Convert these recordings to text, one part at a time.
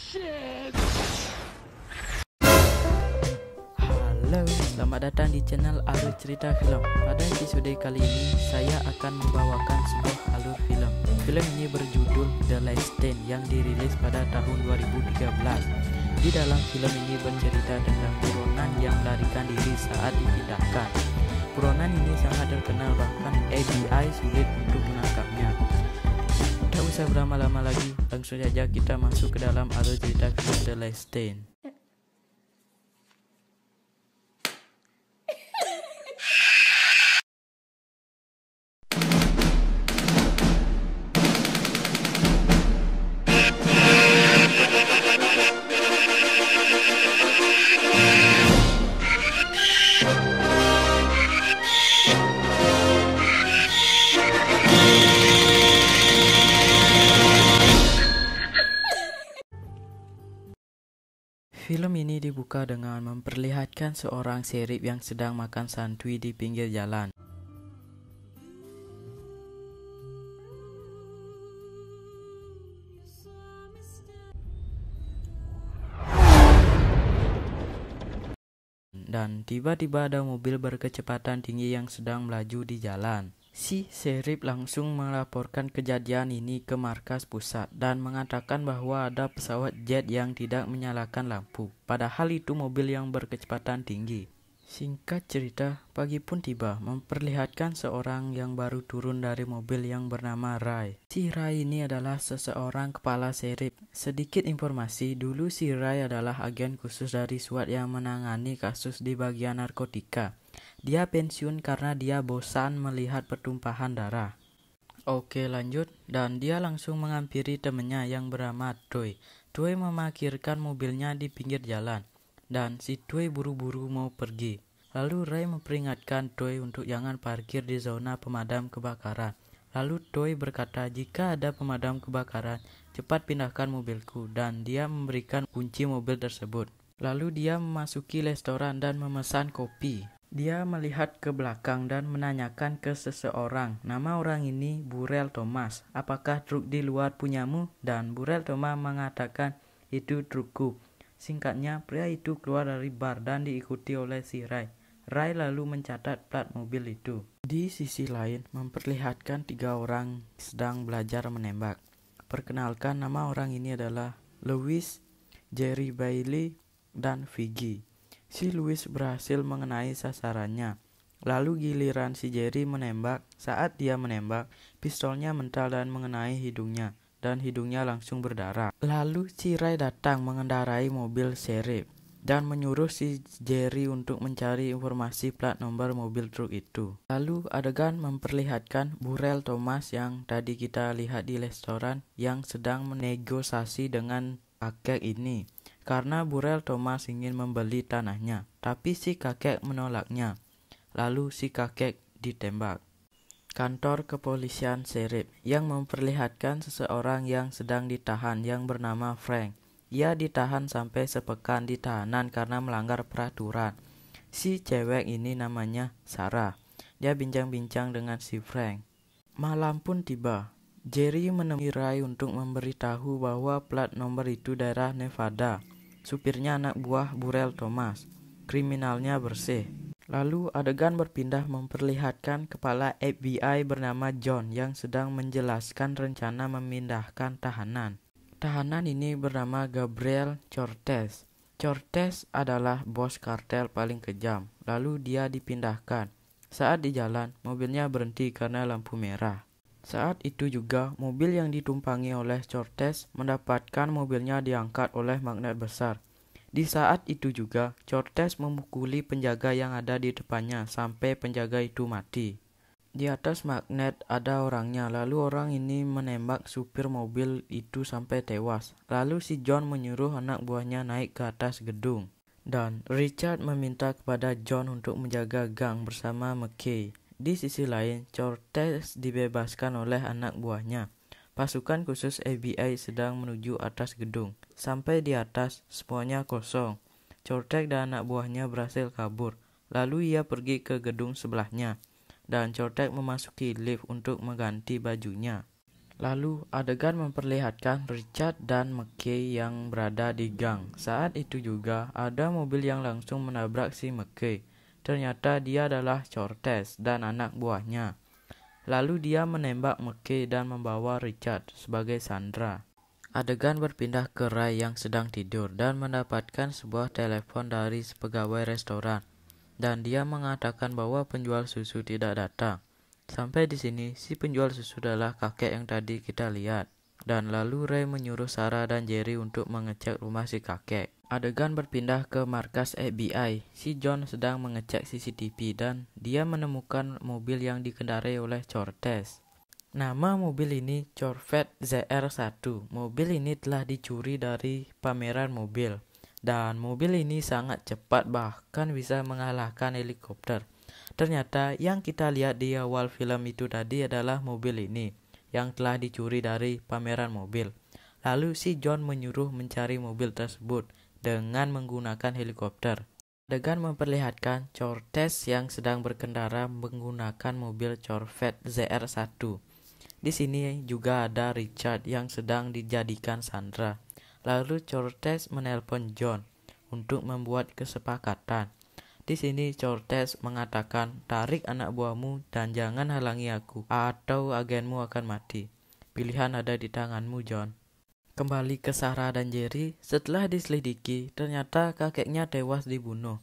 Halo, selamat datang di channel Alur Cerita Film. Pada episode kali ini, saya akan membawakan sebuah alur film. Film ini berjudul The Last Stand yang dirilis pada tahun 2013. Di dalam film ini bercerita tentang buronan yang melarikan diri saat dipindahkan. Buronan ini sangat terkenal, bahkan FBI sulit untuk menangkapnya. Tak usah berlama-lama lagi, langsung saja kita masuk ke dalam alur cerita film The Last Stand. Film ini dibuka dengan memperlihatkan seorang sheriff yang sedang makan santuy di pinggir jalan. Dan tiba-tiba ada mobil berkecepatan tinggi yang sedang melaju di jalan. Si sheriff langsung melaporkan kejadian ini ke markas pusat dan mengatakan bahwa ada pesawat jet yang tidak menyalakan lampu. Padahal itu mobil yang berkecepatan tinggi. Singkat cerita, pagi pun tiba, memperlihatkan seorang yang baru turun dari mobil yang bernama Ray. Si Ray ini adalah seseorang kepala sheriff. Sedikit informasi, dulu si Ray adalah agen khusus dari SWAT yang menangani kasus di bagian narkotika. Dia pensiun karena dia bosan melihat pertumpahan darah. Oke, lanjut. Dan dia langsung menghampiri temannya yang bernama Troy. Troy memarkirkan mobilnya di pinggir jalan. Dan si Troy buru-buru mau pergi. Lalu Ray memperingatkan Troy untuk jangan parkir di zona pemadam kebakaran. Lalu Troy berkata, jika ada pemadam kebakaran, cepat pindahkan mobilku. Dan dia memberikan kunci mobil tersebut. Lalu dia memasuki restoran dan memesan kopi. Dia melihat ke belakang dan menanyakan ke seseorang, nama orang ini Burrell Thomas, apakah truk di luar punyamu? Dan Burrell Thomas mengatakan, itu trukku. Singkatnya, pria itu keluar dari bar dan diikuti oleh si Ray. Ray lalu mencatat plat mobil itu. Di sisi lain, memperlihatkan 3 orang sedang belajar menembak. Perkenalkan, nama orang ini adalah Louis, Jerry Bailey, dan Viggy. Si Louis berhasil mengenai sasarannya. Lalu giliran si Jerry menembak. Saat dia menembak, pistolnya mental dan mengenai hidungnya. Dan hidungnya langsung berdarah. Lalu si Ray datang mengendarai mobil sheriff dan menyuruh si Jerry untuk mencari informasi plat nomor mobil truk itu. Lalu adegan memperlihatkan Burrell Thomas yang tadi kita lihat di restoran yang sedang menegosiasi dengan kakek ini. Karena Burrell Thomas ingin membeli tanahnya, tapi si kakek menolaknya. Lalu si kakek ditembak. Kantor kepolisian sheriff yang memperlihatkan seseorang yang sedang ditahan yang bernama Frank. Ia ditahan sampai sepekan di tahanan karena melanggar peraturan. Si cewek ini namanya Sarah. Dia bincang-bincang dengan si Frank. Malam pun tiba. Jerry menemui Ray untuk memberitahu bahwa plat nomor itu daerah Nevada. Supirnya anak buah Burrell Thomas. Kriminalnya bersih. Lalu adegan berpindah memperlihatkan kepala FBI bernama John yang sedang menjelaskan rencana memindahkan tahanan. Tahanan ini bernama Gabriel Cortez. Cortez adalah bos kartel paling kejam. Lalu dia dipindahkan. Saat di jalan, mobilnya berhenti karena lampu merah. Saat itu juga, mobil yang ditumpangi oleh Cortez mendapatkan mobilnya diangkat oleh magnet besar. Di saat itu juga, Cortez memukuli penjaga yang ada di depannya sampai penjaga itu mati. Di atas magnet ada orangnya, lalu orang ini menembak supir mobil itu sampai tewas. Lalu si John menyuruh anak buahnya naik ke atas gedung. Dan Richard meminta kepada John untuk menjaga gang bersama McKay. Di sisi lain, Cortez dibebaskan oleh anak buahnya. Pasukan khusus FBI sedang menuju atas gedung. Sampai di atas, semuanya kosong. Cortez dan anak buahnya berhasil kabur. Lalu ia pergi ke gedung sebelahnya. Dan Cortez memasuki lift untuk mengganti bajunya. Lalu adegan memperlihatkan Richard dan McKay yang berada di gang. Saat itu juga ada mobil yang langsung menabrak si McKay. Ternyata dia adalah Cortez dan anak buahnya. Lalu dia menembak McKay dan membawa Richard sebagai sandera. Adegan berpindah ke Ray yang sedang tidur dan mendapatkan sebuah telepon dari pegawai restoran. Dan dia mengatakan bahwa penjual susu tidak datang. Sampai di sini, si penjual susu adalah kakek yang tadi kita lihat. Dan lalu Ray menyuruh Sarah dan Jerry untuk mengecek rumah si kakek. Adegan berpindah ke markas FBI. Si John sedang mengecek CCTV dan dia menemukan mobil yang dikendarai oleh Cortez. Nama mobil ini Corvette ZR1. Mobil ini telah dicuri dari pameran mobil. Dan mobil ini sangat cepat, bahkan bisa mengalahkan helikopter. Ternyata yang kita lihat di awal film itu tadi adalah mobil ini yang telah dicuri dari pameran mobil. Lalu si John menyuruh mencari mobil tersebut dengan menggunakan helikopter. Adegan memperlihatkan Cortez yang sedang berkendara menggunakan mobil Corvette ZR1. Di sini juga ada Richard yang sedang dijadikan sandera. Lalu Cortez menelpon John untuk membuat kesepakatan. Di sini Cortez mengatakan, tarik anak buahmu dan jangan halangi aku, atau agenmu akan mati. Pilihan ada di tanganmu, John. Kembali ke Sarah dan Jerry, setelah diselidiki, ternyata kakeknya tewas dibunuh.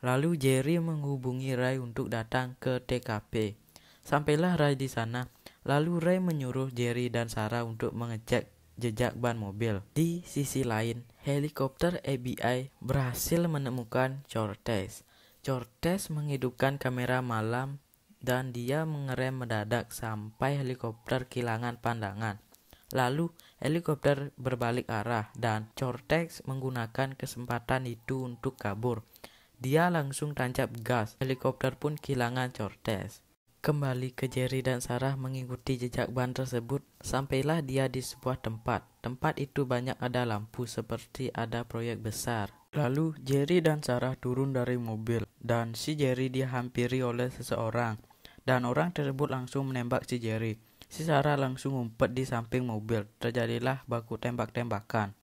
Lalu Jerry menghubungi Ray untuk datang ke TKP. Sampailah Ray di sana, lalu Ray menyuruh Jerry dan Sarah untuk mengecek jejak ban mobil. Di sisi lain, helikopter FBI berhasil menemukan Cortez. Cortez menghidupkan kamera malam dan dia mengerem mendadak sampai helikopter kehilangan pandangan. Lalu helikopter berbalik arah dan Cortez menggunakan kesempatan itu untuk kabur. Dia langsung tancap gas, helikopter pun kehilangan Cortez. Kembali ke Jerry dan Sarah mengikuti jejak ban tersebut, sampailah dia di sebuah tempat. Tempat itu banyak ada lampu seperti ada proyek besar. Lalu Jerry dan Sarah turun dari mobil dan si Jerry dihampiri oleh seseorang dan orang tersebut langsung menembak si Jerry. Si Sarah langsung ngumpet di samping mobil. Terjadilah baku tembak-tembakan.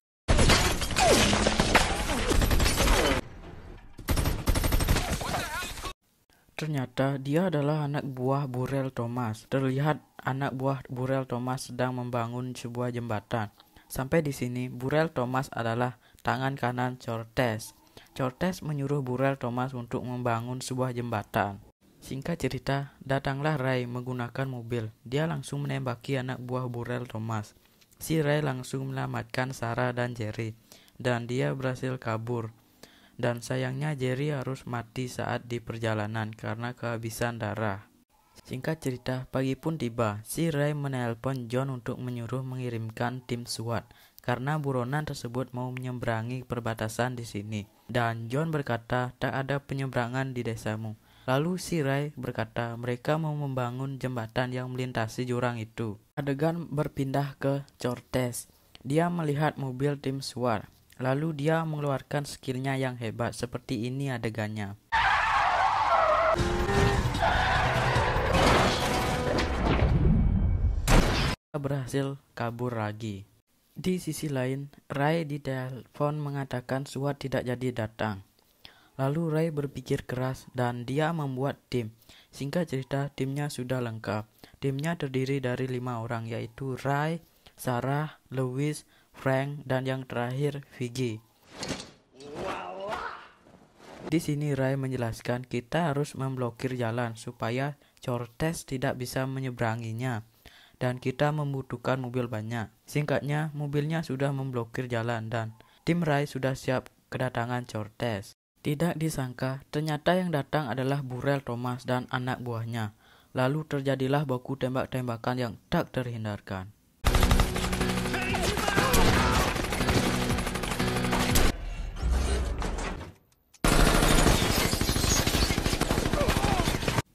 Ternyata dia adalah anak buah Burrell Thomas. Terlihat anak buah Burrell Thomas sedang membangun sebuah jembatan. Sampai di sini, Burrell Thomas adalah tangan kanan Cortez. Cortez menyuruh Burrell Thomas untuk membangun sebuah jembatan. Singkat cerita, datanglah Ray menggunakan mobil. Dia langsung menembaki anak buah Burrell Thomas. Si Ray langsung menyelamatkan Sarah dan Jerry, dan dia berhasil kabur. Dan sayangnya Jerry harus mati saat di perjalanan karena kehabisan darah. Singkat cerita, pagi pun tiba. Si Ray menelpon John untuk menyuruh mengirimkan tim SWAT karena buronan tersebut mau menyeberangi perbatasan di sini. Dan John berkata, tak ada penyeberangan di desamu. Lalu si Ray berkata, mereka mau membangun jembatan yang melintasi jurang itu. Adegan berpindah ke Cortez. Dia melihat mobil tim SWAT. Lalu dia mengeluarkan skillnya yang hebat. Seperti ini adegannya. Berhasil kabur lagi. Di sisi lain, Ray di telepon mengatakan SWAT tidak jadi datang. Lalu Ray berpikir keras dan dia membuat tim. Singkat cerita, timnya sudah lengkap. Timnya terdiri dari 5 orang, yaitu Ray, Sarah, Lewis, Frank, dan yang terakhir Vicky. Di sini Ray menjelaskan kita harus memblokir jalan supaya Cortez tidak bisa menyeberanginya. Dan kita membutuhkan mobil banyak. Singkatnya, mobilnya sudah memblokir jalan dan tim Ray sudah siap kedatangan Cortez. Tidak disangka, ternyata yang datang adalah Burrell Thomas dan anak buahnya. Lalu terjadilah baku tembak-tembakan yang tak terhindarkan.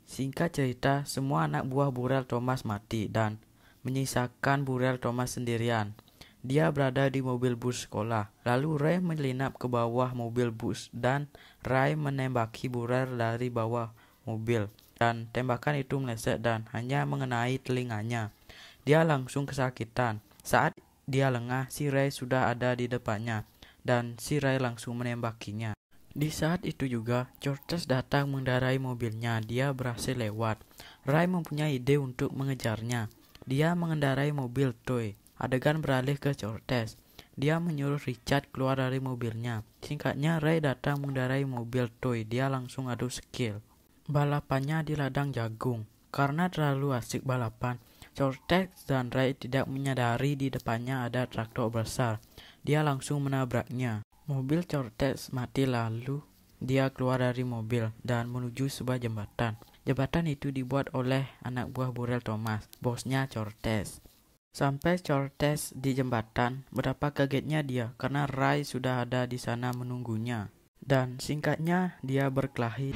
Singkat cerita, semua anak buah Burrell Thomas mati dan menyisakan Burrell Thomas sendirian. Dia berada di mobil bus sekolah. Lalu Ray menyelinap ke bawah mobil bus dan Ray menembaki Burrell dari bawah mobil. Dan tembakan itu meleset dan hanya mengenai telinganya. Dia langsung kesakitan. Saat dia lengah, si Ray sudah ada di depannya dan si Ray langsung menembakinya. Di saat itu juga, Cortez datang mengendarai mobilnya. Dia berhasil lewat. Ray mempunyai ide untuk mengejarnya. Dia mengendarai mobil toy. Adegan beralih ke Cortez. Dia menyuruh Richard keluar dari mobilnya. Singkatnya, Ray datang mengendarai mobil toy. Dia langsung adu skill. Balapannya di ladang jagung. Karena terlalu asik balapan, Cortez dan Ray tidak menyadari di depannya ada traktor besar. Dia langsung menabraknya. Mobil Cortez mati lalu dia keluar dari mobil dan menuju sebuah jembatan. Jembatan itu dibuat oleh anak buah Burrell Thomas, bosnya Cortez. Sampai Cortez di jembatan, betapa kagetnya dia karena Ray sudah ada di sana menunggunya. Dan singkatnya dia berkelahi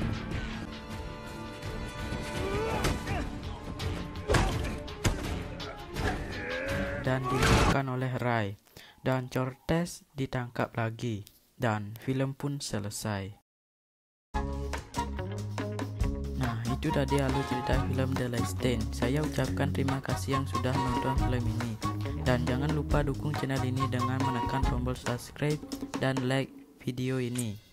dan dibunuhkan oleh Ray, dan Cortez ditangkap lagi, dan film pun selesai. Nah, itu tadi alur cerita film The Last Stand. Saya ucapkan terima kasih yang sudah menonton film ini, dan jangan lupa dukung channel ini dengan menekan tombol subscribe dan like video ini.